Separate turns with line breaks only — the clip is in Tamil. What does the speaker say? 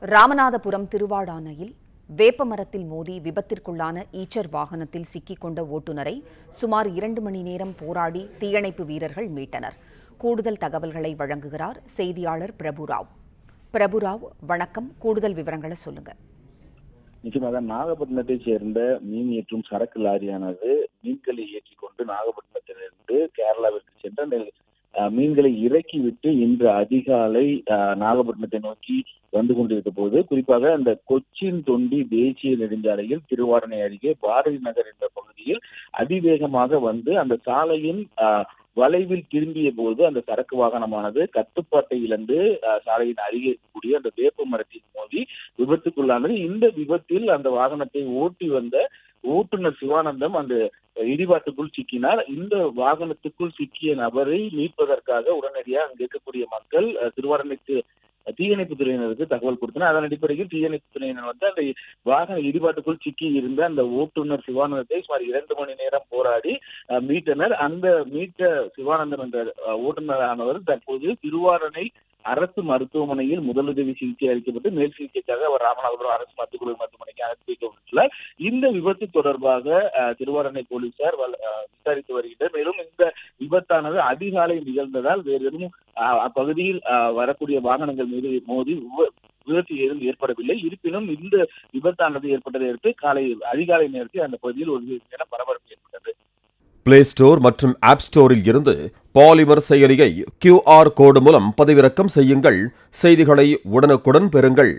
ராமநாதபுரம் திருவாடானையில் வேப்பமரத்தில் மோதி விபத்திற்குள்ளான ஈச்சர் வாகனத்தில் சிக்கிக் கொண்ட ஓட்டுநரை சுமார் 2 மணி நேரம் போராடி தீயணைப்பு வீரர்கள் மீட்டனர். கூடுதல் தகவல்களை வழங்குகிறார் செய்தியாளர் பிரபுராவ். பிரபுராவ், வணக்கம். கூடுதல் விவரங்களை சொல்லுங்க.
நிச்சயமாக நாகப்பட்டினத்தைச் சேர்ந்த மீன் ஏற்றும் சரக்கு லாரியானது மீன்களை ஏற்றிக் கொண்டு நாகப்பட்டினத்திலிருந்து கேரளாவிற்கு சென்ற மீன்களை இறக்கிவிட்டு இன்று அதிகாலை நாகப்பட்டினத்தை நோக்கி வந்து கொண்டிருந்த போது, குறிப்பாக அந்த கொச்சின் தொண்டி தேசிய நெடுஞ்சாலையில் திருவாரணை அருகே பாரதி நகர் என்ற பகுதியில் அதிவேகமாக வந்து அந்த சாலையின் வளைவில் திரும்பிய போது அந்த சரக்கு வாகனமானது கட்டுப்பாட்டை இழந்து சாலையின் அருகே இருக்கக்கூடிய அந்த வேப்ப மரத்தில் மோதி விபத்துக்குள்ளானது. இந்த விபத்தில் அந்த வாகனத்தை ஓட்டி வந்த ஓட்டுநர் சிவானந்தம் அந்த இடிபாட்டுக்குள் சிக்கினார். இந்த வாகனத்துக்குள் சிக்கிய நபரை மீட்பதற்காக உடனடியாக அங்கு இருக்கக்கூடிய மக்கள் திருவாரணைக்கு தீயணைப்பு துறையினருக்கு தகவல் கொடுத்தனர். அதன் அடிப்படையில் தீயணைப்பு துறையினர் வந்து அந்த வாகன இடிபாட்டுக்குள் சிக்கி இருந்த அந்த ஓட்டுநர் சிவானந்தத்தை சுமார் 2 மணி நேரம் போராடி மீட்டனர். அந்த மீட்ட சிவானந்தன் என்ற ஓட்டுநரானவர் தற்போது திருவாரணை அரசு மருத்துவமனையில் முதலுதவி சிகிச்சை அளிக்கப்பட்டு மேல் சிகிச்சைக்காக அவர் ராமநாதபுரம் அரசு மருத்துவமனைக்கு அனுப்பி வைக்கப்பட்டுள்ளார். இந்த விபத்து தொடர்பாக திருவாரணை போலீசார் விசாரித்து வருகின்றனர். மேலும் இந்த விபத்தானது அதிகாலை நிகழ்ந்ததால் வேறு எதுவும் அப்பகுதியில் வரக்கூடிய வாகனங்கள் மீது மோதி விபத்து ஏதும் ஏற்படவில்லை. இருப்பினும் இந்த விபத்தானது ஏற்பட்டதை அடுத்து அதிகாலை நேரத்தில் அந்த பகுதியில் ஒரு பரபரப்பு ஏற்பட்டது.
பிளே ஸ்டோர் மற்றும் ஆப் ஸ்டோரில் இருந்து பாலிமர் செயலியை QR கோடு மூலம் பதிவிறக்கம் செய்யுங்கள். செய்திகளை உடனுக்குடன் பெறுங்கள்.